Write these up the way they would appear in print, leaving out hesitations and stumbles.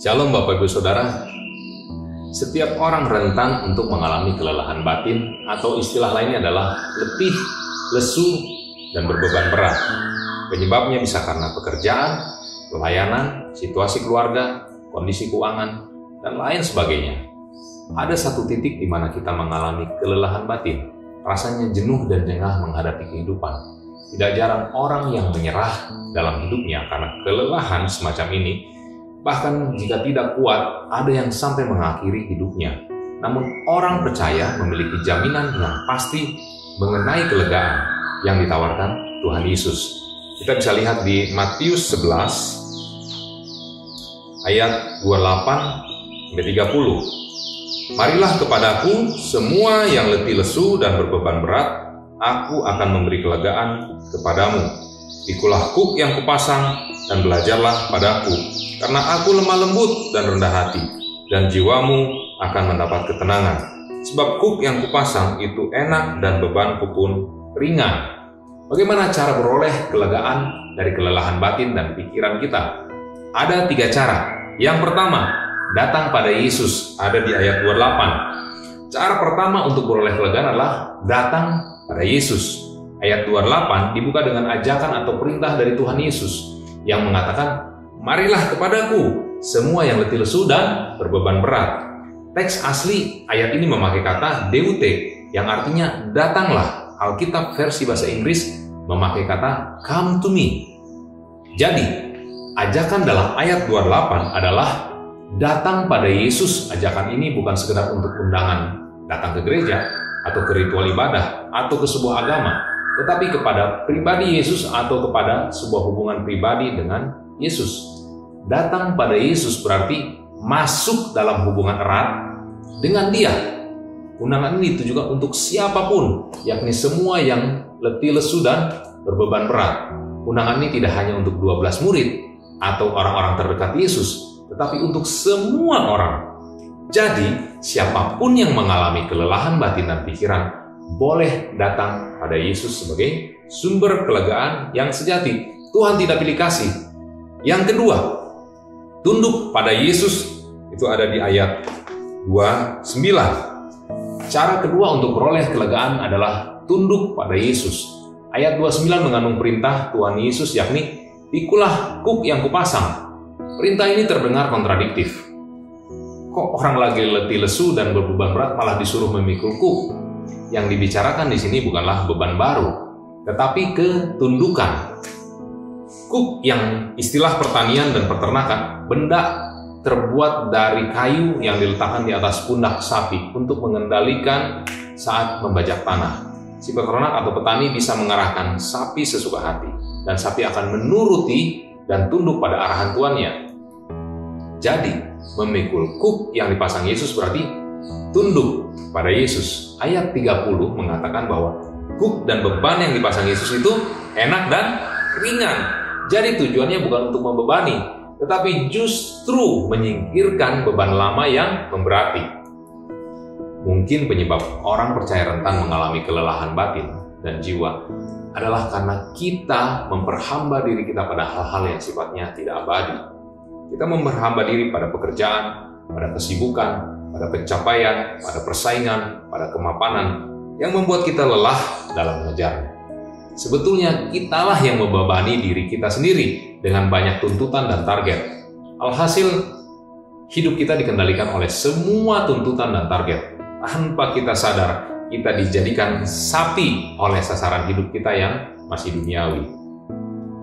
Shalom Bapak Ibu Saudara. Setiap orang rentan untuk mengalami kelelahan batin atau istilah lainnya adalah letih, lesu, dan berbeban berat. Penyebabnya bisa karena pekerjaan, pelayanan, situasi keluarga, kondisi keuangan, dan lain sebagainya. Ada satu titik di mana kita mengalami kelelahan batin, rasanya jenuh dan jengah menghadapi kehidupan. Tidak jarang orang yang menyerah dalam hidupnya karena kelelahan semacam ini. Bahkan jika tidak kuat, ada yang sampai mengakhiri hidupnya. Namun orang percaya memiliki jaminan yang pasti mengenai kelegaan yang ditawarkan Tuhan Yesus. Kita bisa lihat di Matius 11 ayat 28-30. Marilah kepadaku semua yang letih lesu dan berbeban berat, aku akan memberi kelegaan kepadamu. Pikulah kuk yang kupasang dan belajarlah padaku, karena aku lemah lembut dan rendah hati, dan jiwamu akan mendapat ketenangan. Sebab kuk yang kupasang itu enak dan bebanku pun ringan. Bagaimana cara beroleh kelegaan dari kelelahan batin dan pikiran kita? Ada 3 cara. Yang pertama, datang pada Yesus, ada di ayat 28. Cara pertama untuk beroleh kelegaan adalah datang pada Yesus. Ayat 28 dibuka dengan ajakan atau perintah dari Tuhan Yesus yang mengatakan, marilah kepadaku semua yang letih lesu dan berbeban berat. Teks asli ayat ini memakai kata deute yang artinya datanglah. Alkitab versi bahasa Inggris memakai kata come to me. Jadi, ajakan dalam ayat 28 adalah datang pada Yesus. Ajakan ini bukan sekedar untuk undangan datang ke gereja atau ke ritual ibadah atau ke sebuah agama, tetapi kepada pribadi Yesus atau kepada sebuah hubungan pribadi dengan Yesus. Datang pada Yesus berarti masuk dalam hubungan erat dengan Dia. Undangan ini ditujukan untuk siapapun, yakni semua yang letih lesu dan berbeban berat. Undangan ini tidak hanya untuk 12 murid atau orang-orang terdekat Yesus, tetapi untuk semua orang. Jadi, siapapun yang mengalami kelelahan batin dan pikiran boleh datang pada Yesus sebagai sumber kelegaan yang sejati. Tuhan tidak pilih kasih. Yang kedua, tunduk pada Yesus, itu ada di ayat 29. Cara kedua untuk beroleh kelegaan adalah tunduk pada Yesus. Ayat 29 mengandung perintah Tuhan Yesus, yakni pikulah kuk yang kupasang. Perintah ini terdengar kontradiktif. Kok orang lagi letih lesu dan berbeban berat malah disuruh memikul kuk? Yang dibicarakan di sini bukanlah beban baru, tetapi ketundukan. Kuk yang istilah pertanian dan peternakan, benda terbuat dari kayu yang diletakkan di atas pundak sapi untuk mengendalikan saat membajak tanah. Si peternak atau petani bisa mengarahkan sapi sesuka hati, dan sapi akan menuruti dan tunduk pada arahan tuannya. Jadi, memikul kuk yang dipasang Yesus berarti tunduk pada Yesus. Ayat 30 mengatakan bahwa kuk dan beban yang dipasang Yesus itu enak dan ringan. Jadi tujuannya bukan untuk membebani, tetapi justru menyingkirkan beban lama yang memberati. Mungkin penyebab orang percaya rentan mengalami kelelahan batin dan jiwa adalah karena kita memperhamba diri kita pada hal-hal yang sifatnya tidak abadi. Kita memperhamba diri pada pekerjaan, pada kesibukan, pada pencapaian, pada persaingan, pada kemapanan yang membuat kita lelah dalam mengejarnya. Sebetulnya kitalah yang membebani diri kita sendiri dengan banyak tuntutan dan target. Alhasil, hidup kita dikendalikan oleh semua tuntutan dan target. Tanpa kita sadar, kita dijadikan sapi oleh sasaran hidup kita yang masih duniawi.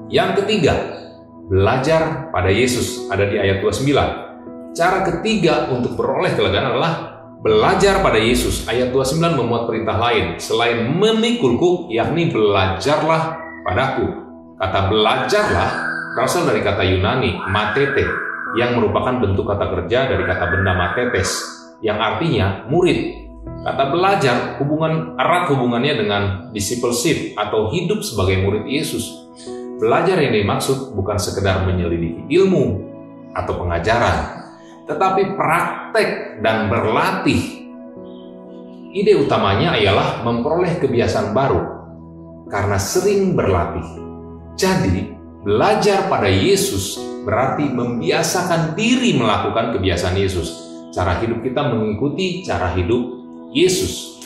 Yang ketiga, belajar pada Yesus, ada di ayat 29. Cara ketiga untuk beroleh kelegaan adalah belajar pada Yesus. Ayat 29 memuat perintah lain selain memikul kuk, yakni belajarlah padaku. Kata belajarlah berasal dari kata Yunani matete, yang merupakan bentuk kata kerja dari kata benda matetes, yang artinya murid. Kata belajar erat hubungannya dengan discipleship atau hidup sebagai murid Yesus. Belajar yang dimaksud bukan sekedar menyelidiki ilmu atau pengajaran, tetapi praktek dan berlatih. Ide utamanya ialah memperoleh kebiasaan baru karena sering berlatih. Jadi, Belajar pada Yesus berarti membiasakan diri melakukan kebiasaan Yesus. Cara hidup kita mengikuti cara hidup Yesus.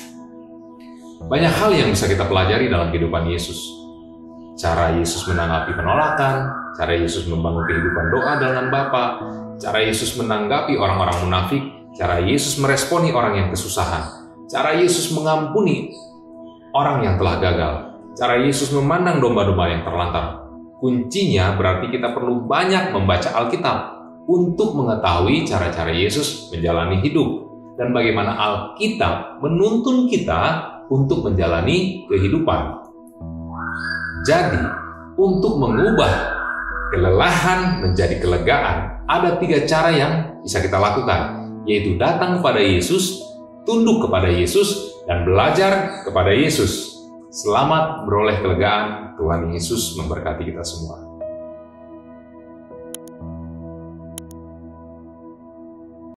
Banyak hal yang bisa kita pelajari dalam kehidupan Yesus. Cara Yesus menanggapi penolakan, cara Yesus membangun kehidupan doa dengan Bapa, cara Yesus menanggapi orang-orang munafik, cara Yesus meresponi orang yang kesusahan, cara Yesus mengampuni orang yang telah gagal, cara Yesus memandang domba-domba yang terlantar. Kuncinya berarti kita perlu banyak membaca Alkitab untuk mengetahui cara-cara Yesus menjalani hidup dan bagaimana Alkitab menuntun kita untuk menjalani kehidupan. Jadi, untuk mengubah kelelahan menjadi kelegaan, ada 3 cara yang bisa kita lakukan, yaitu datang kepada Yesus, tunduk kepada Yesus, dan belajar kepada Yesus. Selamat beroleh kelegaan. Tuhan Yesus memberkati kita semua.